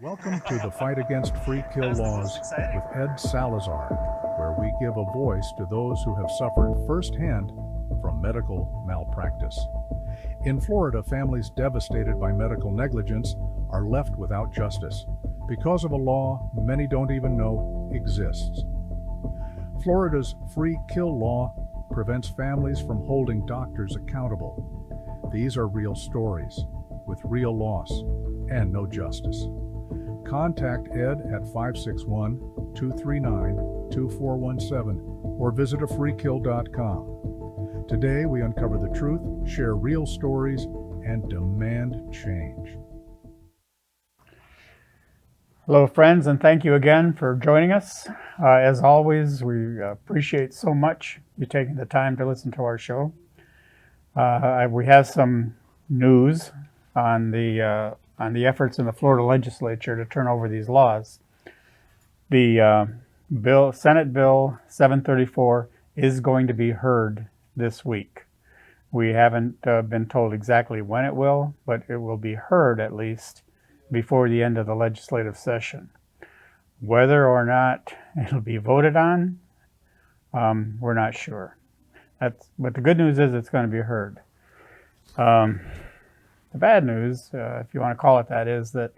Welcome to the Fight Against Free Kill Laws with Ed Salazar, where we give a voice to those who have suffered firsthand from medical malpractice. In Florida, families devastated by medical negligence are left without justice because of a law many don't even know exists. Florida's Free Kill Law prevents families from holding doctors accountable. These are real stories with real loss and no justice. Contact Ed at 561-239-2417 or visit afreekill.com. Today we uncover the truth, share real stories, and demand change. Hello friends, and thank you again for joining us. As always, we appreciate so much you taking the time to listen to our show. We have some news on the efforts in the Florida legislature to turn over these laws. The Senate Bill 734 is going to be heard this week. We haven't been told exactly when it will, but it will be heard at least before the end of the legislative session. Whether or not it'll be voted on, we're not sure. But the good news is it's going to be heard. The bad news, if you want to call it that, is that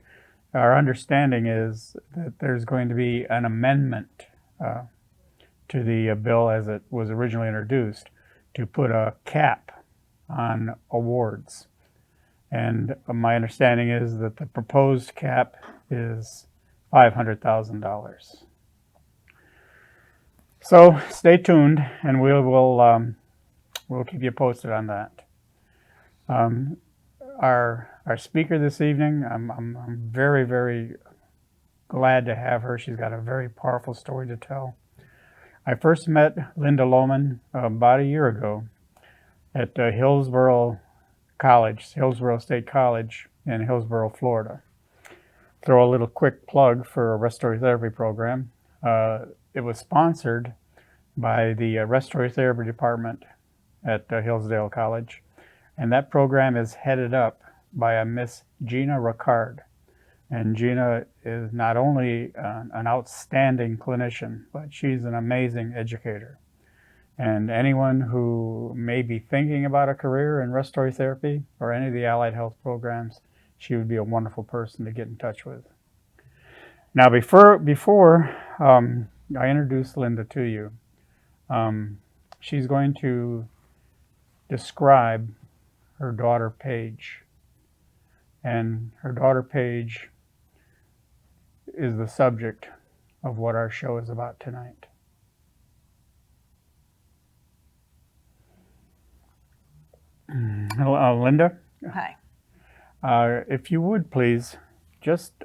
our understanding is that there's going to be an amendment to the bill as it was originally introduced to put a cap on awards. And my understanding is that the proposed cap is $500,000. So stay tuned, and we'll keep you posted on that. Our speaker this evening, I'm very, very glad to have her. She's got a very powerful story to tell. I first met Linda Lowman about a year ago at Hillsborough State College in Hillsborough, Florida. Throw a little quick plug for a respiratory therapy program. It was sponsored by the respiratory therapy department at Hillsdale College, and that program is headed up by a Miss Gina Ricard. And Gina is not only an outstanding clinician, but she's an amazing educator. And anyone who may be thinking about a career in respiratory therapy or any of the allied health programs, she would be a wonderful person to get in touch with. Now, before I introduce Linda to you, she's going to describe her daughter, Paige. And her daughter, Paige, is the subject of what our show is about tonight. Hello, Linda. Hi. If you would please, just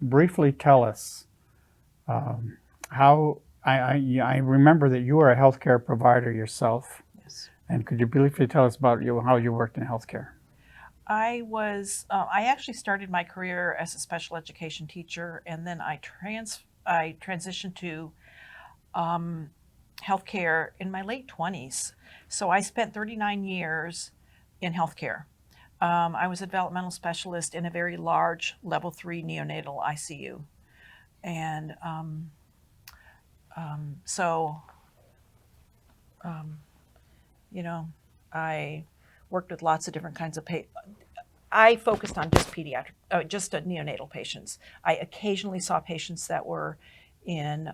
briefly tell us how I remember that you are a healthcare provider yourself. Yes. And could you briefly tell us about how you worked in healthcare? I actually started my career as a special education teacher, and then I transitioned to healthcare in my late 20s. So I spent 39 years in healthcare. I was a developmental specialist in a very large level 3 neonatal ICU. And I worked with lots of different kinds of I focused on just neonatal patients. I occasionally saw patients that were in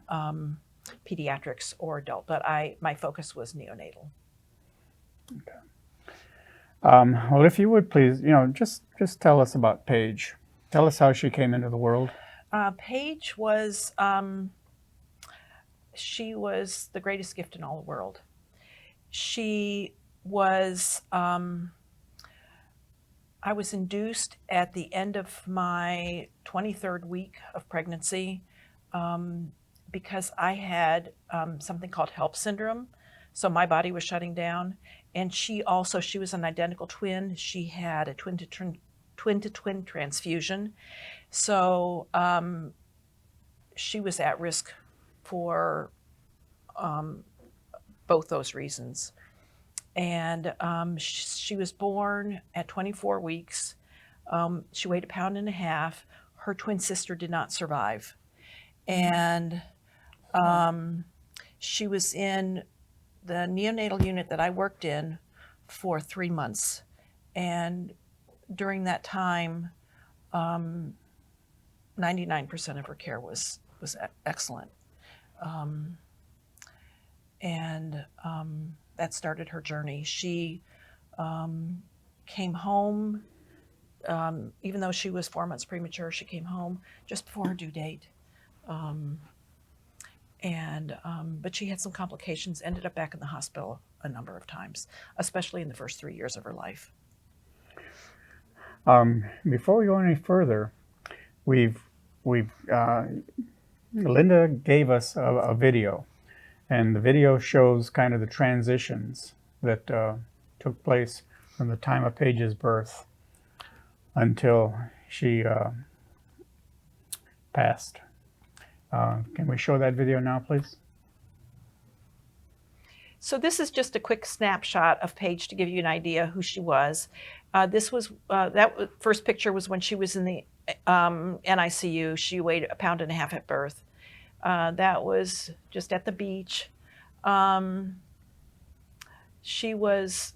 pediatrics or adult, but my focus was neonatal. Okay. Well, if you would please, just tell us about Paige. Tell us how she came into the world. Paige she was the greatest gift in all the world. She was, I was induced at the end of my 23rd week of pregnancy because I had something called HELP syndrome. So my body was shutting down. And she was an identical twin. She had a twin-to-twin transfusion. So she was at risk for both those reasons. And she was born at 24 weeks. She weighed 1.5 pounds. her twin sister did not survive. And she was in the neonatal unit that I worked in for 3 months. And during that time, 99% of her care was excellent. That started her journey. She came home, even though she was 4 months premature, she came home just before her due date. But she had some complications, ended up back in the hospital a number of times, especially in the first 3 years of her life. Before we go any further, Linda gave us a video, and the video shows kind of the transitions that took place from the time of Paige's birth until she passed. Can we show that video now, please? So this is just a quick snapshot of Paige to give you an idea who she was. This was that first picture was when she was in the NICU. She weighed 1.5 pounds at birth. That was just at the beach. She was,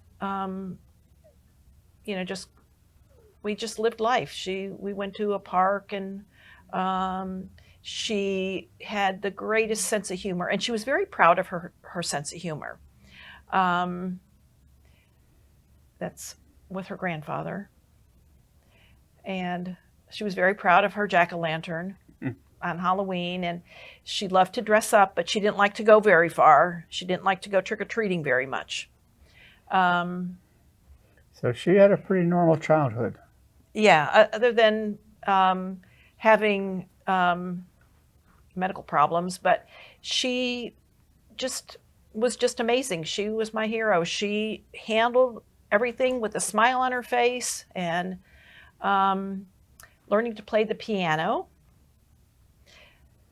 we just lived life. We went to a park, and she had the greatest sense of humor, and she was very proud of her sense of humor. That's with her grandfather. And she was very proud of her jack-o'-lantern on Halloween, and she loved to dress up, but she didn't like to go very far. She didn't like to go trick-or-treating very much. So she had a pretty normal childhood. Yeah, other than having medical problems, but she was just amazing. She was my hero. She handled everything with a smile on her face, and learning to play the piano.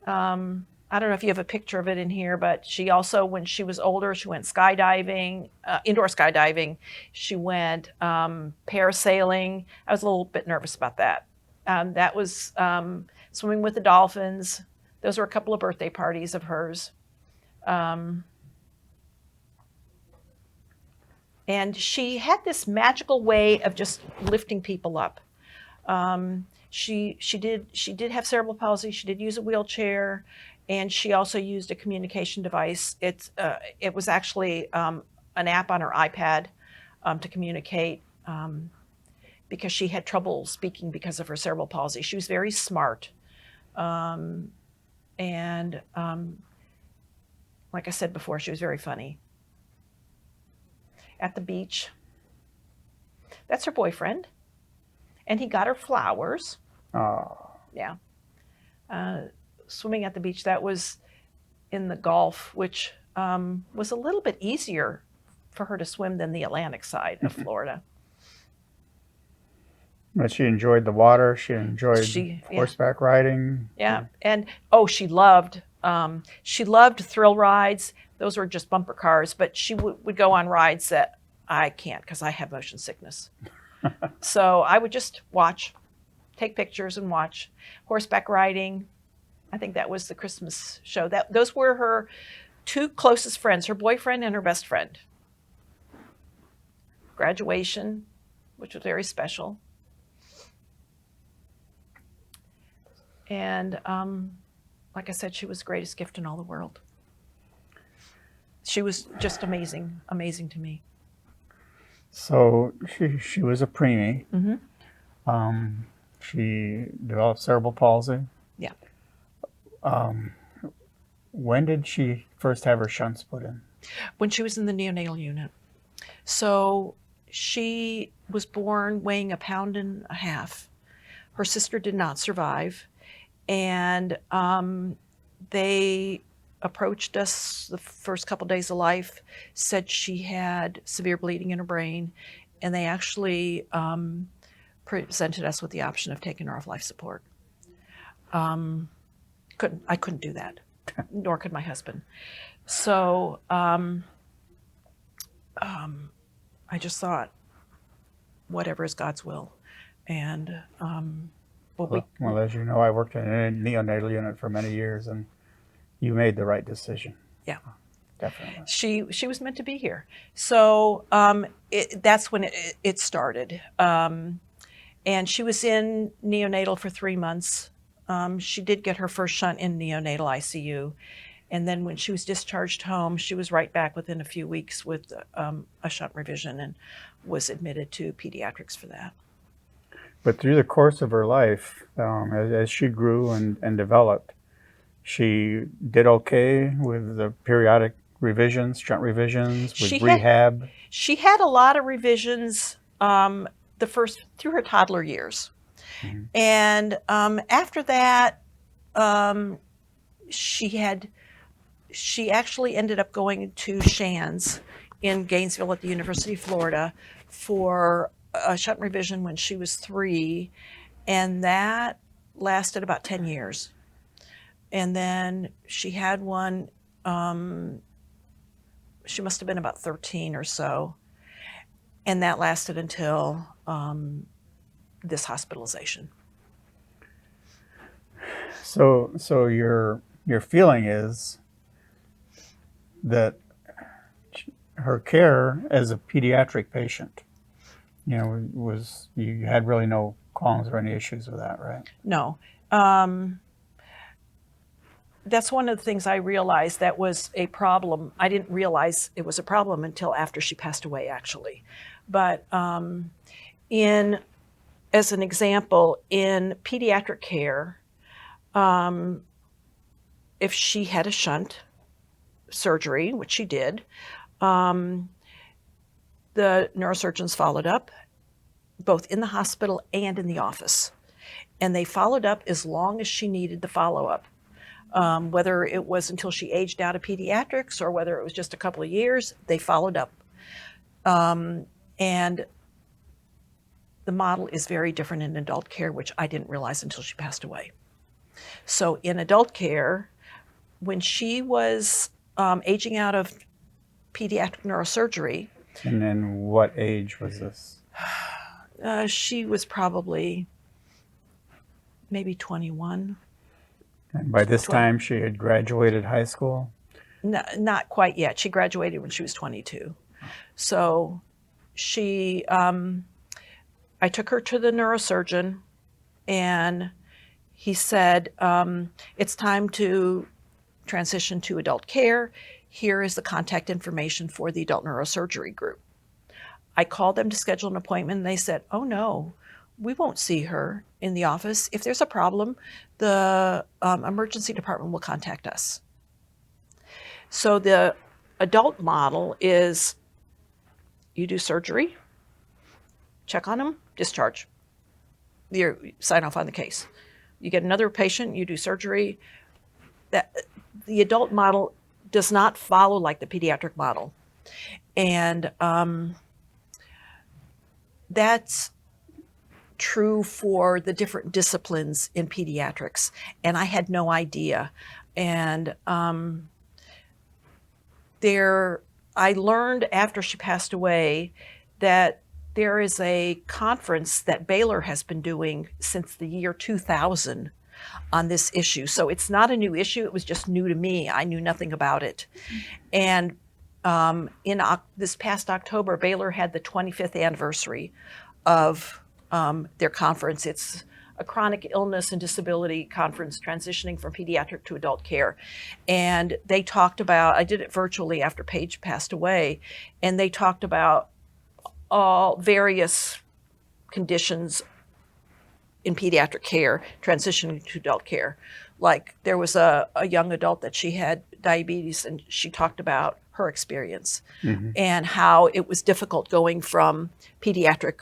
I don't know if you have a picture of it in here, but she also, when she was older, she went skydiving, indoor skydiving. She went parasailing. I was a little bit nervous about that. That was swimming with the dolphins. Those were a couple of birthday parties of hers. And she had this magical way of just lifting people up. She did have cerebral palsy. She did use a wheelchair, and she also used a communication device. It was actually an app on her iPad to communicate because she had trouble speaking because of her cerebral palsy. She was very smart, and like I said before, she was very funny. At the beach, that's her boyfriend, and he got her flowers. Oh. Yeah. Swimming at the beach, that was in the Gulf, which was a little bit easier for her to swim than the Atlantic side of Florida. But she enjoyed the water. She enjoyed horseback riding. Yeah, and she loved thrill rides. Those were just bumper cars, but she would go on rides that I can't because I have motion sickness. So I would just watch, take pictures and watch. Horseback riding, I think that was the Christmas show. Those were her two closest friends, her boyfriend and her best friend. Graduation, which was very special. And like I said, she was the greatest gift in all the world. She was just amazing, amazing to me. So she was a preemie. Mm-hmm. She developed cerebral palsy. Yeah. When did she first have her shunts put in? When she was in the neonatal unit. So she was born weighing 1.5 pounds. Her sister did not survive. And they approached us the first couple days of life, said she had severe bleeding in her brain, and they actually presented us with the option of taking her off life support. I couldn't do that, nor could my husband. So I just thought, whatever is God's will. And But Well, as you know, I worked in a neonatal unit for many years, and you made the right decision. yeah, Definitely. she was meant to be here. So that's when it started. And she was in neonatal for 3 months. She did get her first shunt in neonatal ICU. And then when she was discharged home, she was right back within a few weeks with a shunt revision and was admitted to pediatrics for that. But through the course of her life, as she grew and developed, she did okay with the periodic revisions, shunt revisions, with rehab. She had a lot of revisions through her toddler years. Mm-hmm. And after that, she actually ended up going to Shands in Gainesville at the University of Florida for a shunt revision when she was 3, and that lasted about 10 years. And then she had one, she must have been about 13 or so, and that lasted until this hospitalization. So your feeling is that her care as a pediatric patient, you had really no qualms or any issues with that, right? No. That's one of the things I realized that was a problem. I didn't realize it was a problem until after she passed away, actually. But as an example, in pediatric care, if she had a shunt surgery, which she did, the neurosurgeons followed up, both in the hospital and in the office. And they followed up as long as she needed the follow-up. Whether it was until she aged out of pediatrics or whether it was just a couple of years, they followed up. And the model is very different in adult care, which I didn't realize until she passed away. So in adult care, when she was aging out of pediatric neurosurgery. And then what age was this? She was probably maybe 21. And by this time, she had graduated high school? No, not quite yet. She graduated when she was 22. So I took her to the neurosurgeon, and he said, it's time to transition to adult care. Here is the contact information for the adult neurosurgery group. I called them to schedule an appointment, and they said, oh no, we won't see her in the office. If there's a problem, the emergency department will contact us. So the adult model is you do surgery, check on them, discharge. You sign off on the case. You get another patient, you do surgery. The adult model does not follow like the pediatric model. And that's true for the different disciplines in pediatrics. And I had no idea. And I learned after she passed away that there is a conference that Baylor has been doing since the year 2000 on this issue. So it's not a new issue. It was just new to me. I knew nothing about it. And in this past October, Baylor had the 25th anniversary of their conference. It's a chronic illness and disability conference transitioning from pediatric to adult care. And they talked about, I did it virtually after Paige passed away, and they talked about all various conditions in pediatric care transitioning to adult care. Like there was a young adult that she had diabetes, and she talked about her experience and how it was difficult going from pediatric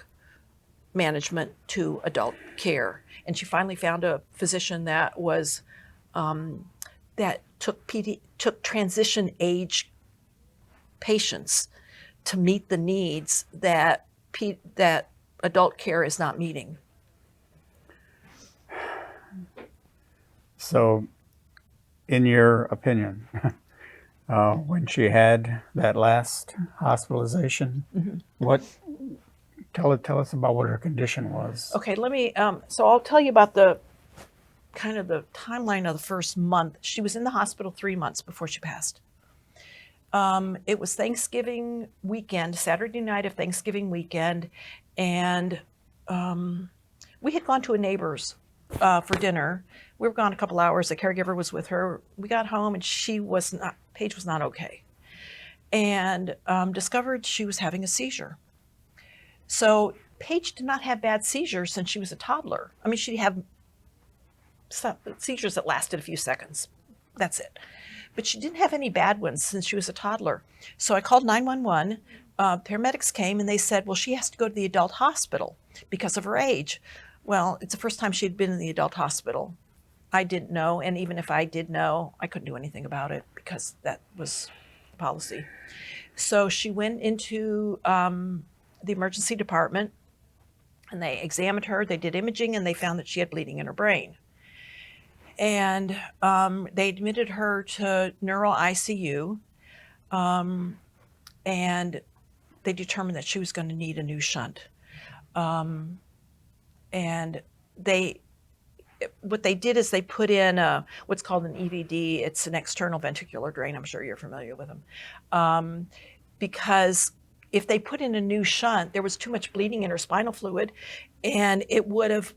management to adult care. And she finally found a physician that was that took transition age patients to meet the needs that adult care is not meeting. So, in your opinion, when she had that last hospitalization, what Tell us about what her condition was. Okay, let me, so I'll tell you about the kind of the timeline of the first month. She was in the hospital 3 months before she passed. It was Thanksgiving weekend, Saturday night of Thanksgiving weekend, and we had gone to a neighbor's for dinner. We were gone a couple hours. The caregiver was with her. We got home and Paige was not okay, and discovered she was having a seizure. So Paige did not have bad seizures since she was a toddler. I mean, she'd have some seizures that lasted a few seconds. That's it. But she didn't have any bad ones since she was a toddler. So I called 911. Paramedics came and they said, well, she has to go to the adult hospital because of her age. Well, it's the first time she had been in the adult hospital. I didn't know, and even if I did know, I couldn't do anything about it because that was policy. So she went into the emergency department, and they examined her. They did imaging, and they found that she had bleeding in her brain. And they admitted her to neuro ICU, and they determined that she was going to need a new shunt. And what they did is they put in what's called an EVD. It's an external ventricular drain. I'm sure you're familiar with them. Because if they put in a new shunt, there was too much bleeding in her spinal fluid, and it would have,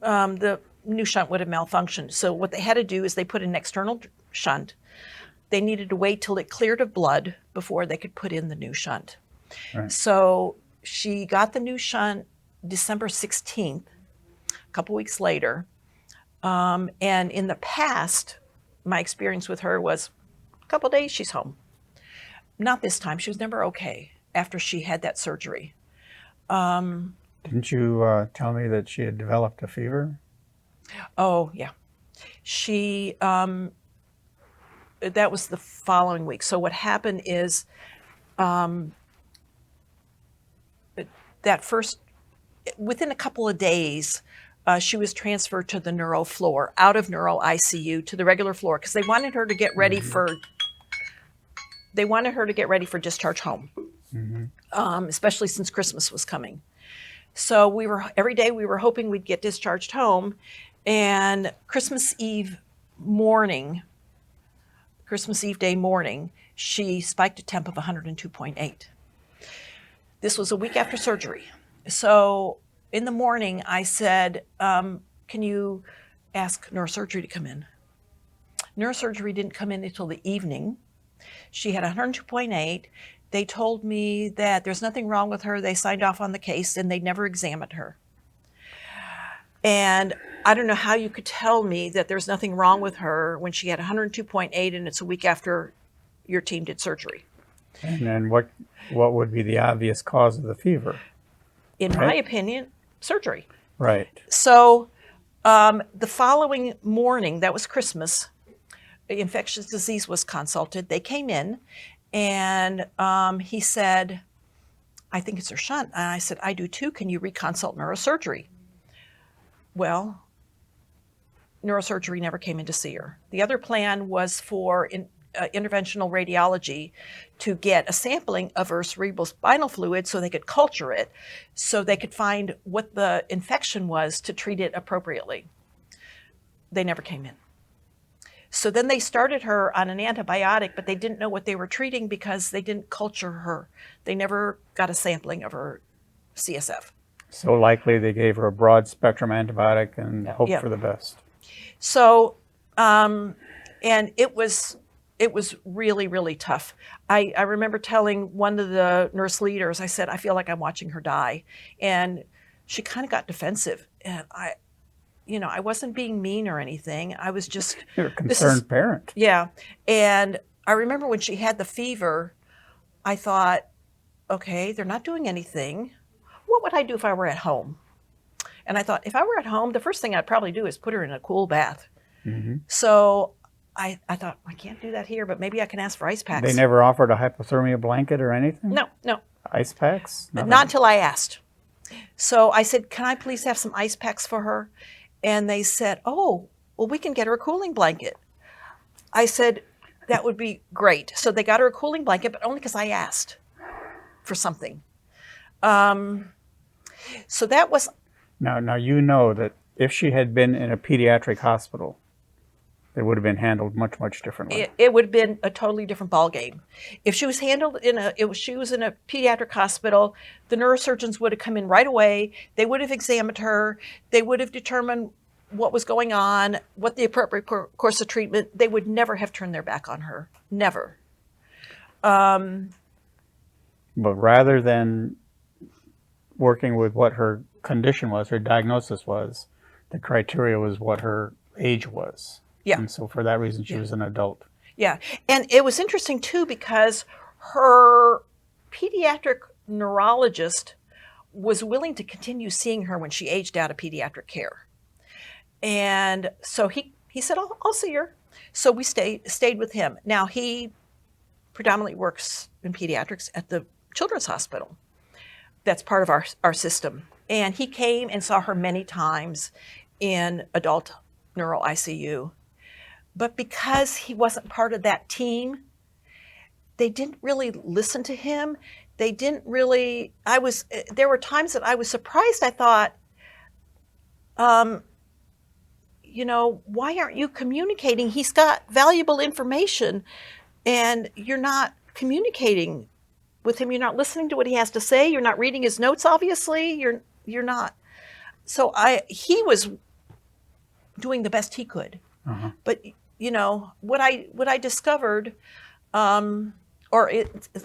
the new shunt would have malfunctioned. So what they had to do is they put an external shunt. They needed to wait till it cleared of blood before they could put in the new shunt. Right. So she got the new shunt December 16th, a couple weeks later. And in the past, my experience with her was a couple days, she's home. Not this time. She was never okay after she had that surgery. Didn't you tell me that she had developed a fever? Oh, yeah. She, that was the following week. So what happened is within a couple of days, she was transferred to the neuro floor, out of neuro ICU to the regular floor, because they wanted her to get ready for discharge home, especially since Christmas was coming. So every day we were hoping we'd get discharged home, and Christmas Eve day morning, she spiked a temp of 102.8. This was a week after surgery. So in the morning, I said, can you ask neurosurgery to come in? Neurosurgery didn't come in until the evening. She had 102.8. They told me that there's nothing wrong with her. They signed off on the case, and they never examined her. And I don't know how you could tell me that there's nothing wrong with her when she had 102.8 and it's a week after your team did surgery. And then what would be the obvious cause of the fever? In my opinion, surgery. Right. So the following morning, that was Christmas, infectious disease was consulted. They came in, and he said, I think it's her shunt. And I said, I do too. Can you reconsult neurosurgery? Well, neurosurgery never came in to see her. The other plan was for interventional radiology to get a sampling of her cerebral spinal fluid so they could culture it, so they could find what the infection was to treat it appropriately. They never came in. So then they started her on an antibiotic, but they didn't know what they were treating because they didn't culture her. They never got a sampling of her CSF. So likely they gave her a broad spectrum antibiotic and hoped for the best. So, and it was really, really tough. I remember telling one of the nurse leaders, I said, I feel like I'm watching her die. And she kind of got defensive. And I wasn't being mean or anything. I was just... You're a concerned parent. Yeah. And I remember when she had the fever, I thought, okay, they're not doing anything. What would I do if I were at home? And I thought, if I were at home, the first thing I'd probably do is put her in a cool bath. Mm-hmm. So I thought, I can't do that here, but maybe I can ask for ice packs. They never offered a hypothermia blanket or anything? No. Ice packs? Nothing. Not until I asked. So I said, can I please have some ice packs for her? And they said, oh, well, we can get her a cooling blanket. I said, that would be great. So they got her a cooling blanket, but only because I asked for something. So that was, Now you know that if she had been in a pediatric hospital, it would have been handled much, much differently. it would have been a totally different ballgame. If she was handled she was in a pediatric hospital, the neurosurgeons would have come in right away. They would have examined her. They would have determined what was going on, what the appropriate course of treatment. They would never have turned their back on her. Never. But rather than working with what her condition was, her diagnosis was, the criteria was what her age was. Yeah. And so for that reason, she was an adult. Yeah. And it was interesting too, because her pediatric neurologist was willing to continue seeing her when she aged out of pediatric care. And so he said, I'll see her. So we stayed with him. Now, he predominantly works in pediatrics at the Children's Hospital. That's part of our system. And he came and saw her many times in adult neuro ICU. But because he wasn't part of that team, they didn't really listen to him. They didn't really, there were times that I was surprised. I thought, why aren't you communicating? He's got valuable information and you're not communicating with him. You're not listening to what he has to say. You're not reading his notes, obviously. You're not. So he was doing the best he could. Uh-huh. But what I discovered, at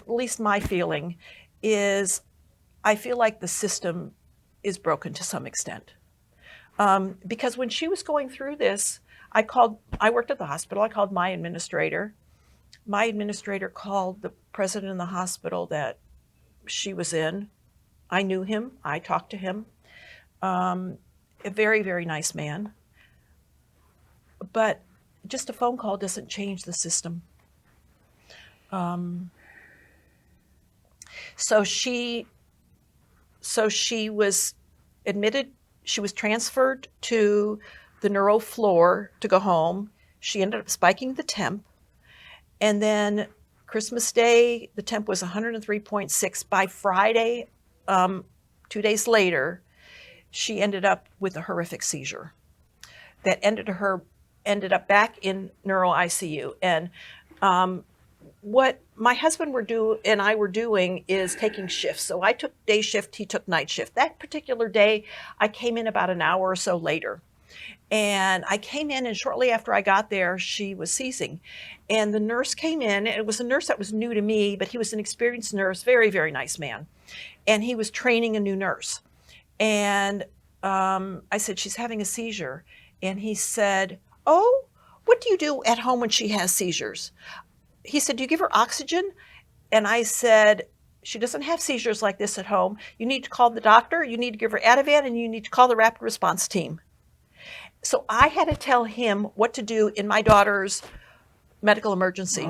least my feeling, is I feel like the system is broken to some extent. Because when she was going through this, I worked at the hospital. I called my administrator. My administrator called the president of the hospital that she was in. I knew him. I talked to him. A very, very nice man. But just a phone call doesn't change the system. So she was admitted. She was transferred to the neuro floor to go home. She ended up spiking the temp. And then Christmas Day, the temp was 103.6. By Friday, 2 days later, she ended up with a horrific seizure that ended up back in neuro ICU. And what my husband and I were doing is taking shifts. So I took day shift, he took night shift. That particular day, I came in about an hour or so later. And I came in, and shortly after I got there, she was seizing. And the nurse came in, and it was a nurse that was new to me, but he was an experienced nurse, very, very nice man. And he was training a new nurse. And I said, she's having a seizure. And he said, oh, what do you do at home when she has seizures? He said, do you give her oxygen? And I said, she doesn't have seizures like this at home. You need to call the doctor, you need to give her Ativan, and you need to call the rapid response team. So I had to tell him what to do in my daughter's medical emergency.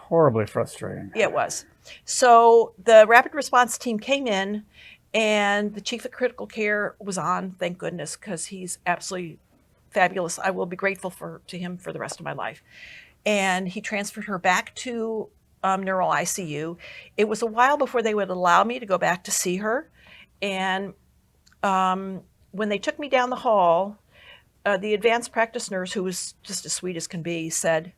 Horribly frustrating. Yeah, it was. So the rapid response team came in, and the chief of critical care was on, thank goodness, because he's absolutely fabulous. I will be grateful to him for the rest of my life. And he transferred her back to neuro ICU. It was a while before they would allow me to go back to see her. And when they took me down the hall, the advanced practice nurse, who was just as sweet as can be, said,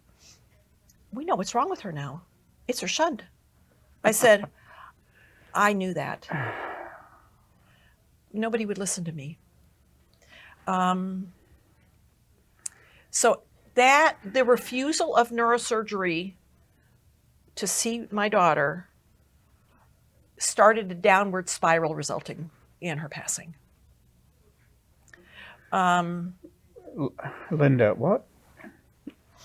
we know what's wrong with her now. It's her shunt. I said, I knew that. Nobody would listen to me. So that the refusal of neurosurgery to see my daughter started a downward spiral resulting in her passing. Linda, what?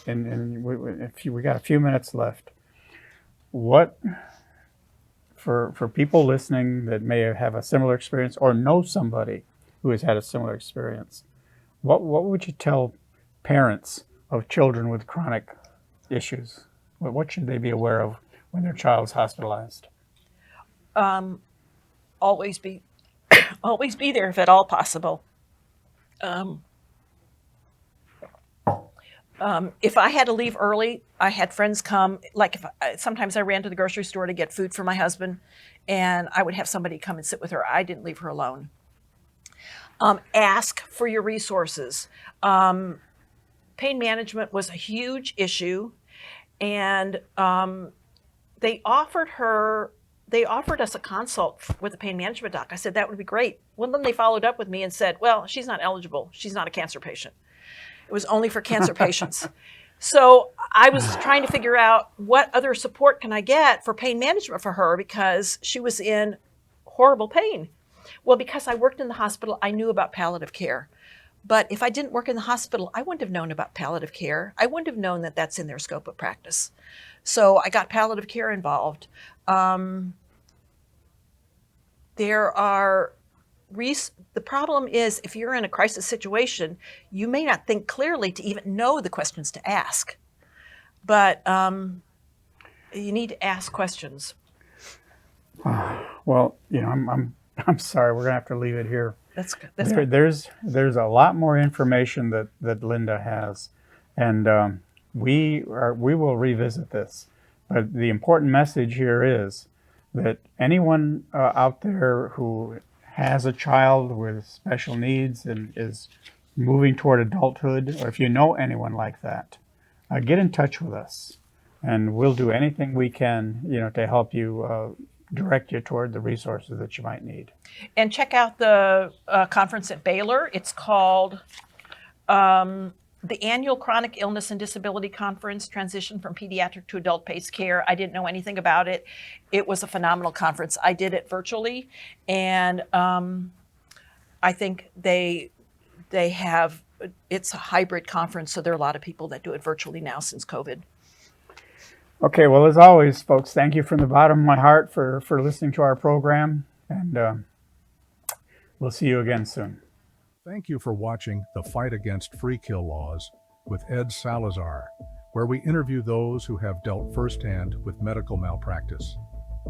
And we got a few minutes left. What, for people listening that may have a similar experience or know somebody who has had a similar experience, what would you tell parents of children with chronic issues? What should they be aware of when their child's hospitalized? Always be there if at all possible. If I had to leave early, I had friends come. Like sometimes I ran to the grocery store to get food for my husband, and I would have somebody come and sit with her. I didn't leave her alone. Ask for your resources. Pain management was a huge issue, and they offered us a consult with a pain management doc. I said that would be great. Well, then they followed up with me and said, well, she's not eligible. She's not a cancer patient. It was only for cancer patients. So I was trying to figure out what other support can I get for pain management for her, because she was in horrible pain. Well, because I worked in the hospital, I knew about palliative care. But if I didn't work in the hospital, I wouldn't have known about palliative care. I wouldn't have known that that's in their scope of practice. So I got palliative care involved. The problem is, if you're in a crisis situation, you may not think clearly to even know the questions to ask. But you need to ask questions. Well, I'm sorry, we're gonna have to leave it here. That's There's a lot more information that Linda has, and we will revisit this. But the important message here is that anyone out there who has a child with special needs and is moving toward adulthood, or if you know anyone like that, get in touch with us, and we'll do anything we can, to help you, direct you toward the resources that you might need. And check out the conference at Baylor. It's called the Annual Chronic Illness and Disability Conference, Transition from Pediatric to Adult Paced Care. I didn't know anything about it. It was a phenomenal conference. I did it virtually, and I think it's a hybrid conference, so there are a lot of people that do it virtually now since COVID. Okay, well, as always, folks, thank you from the bottom of my heart for listening to our program, and we'll see you again soon. Thank you for watching The Fight Against Free Kill Laws with Ed Salazar, where we interview those who have dealt firsthand with medical malpractice.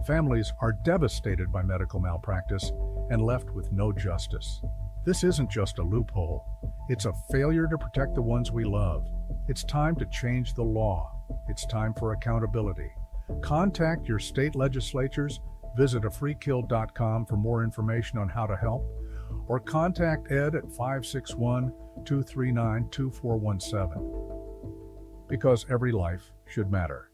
Families are devastated by medical malpractice and left with no justice. This isn't just a loophole. It's a failure to protect the ones we love. It's time to change the law. It's time for accountability. Contact your state legislatures, visit afreekill.com for more information on how to help, or contact Ed at 561-239-2417. Because every life should matter.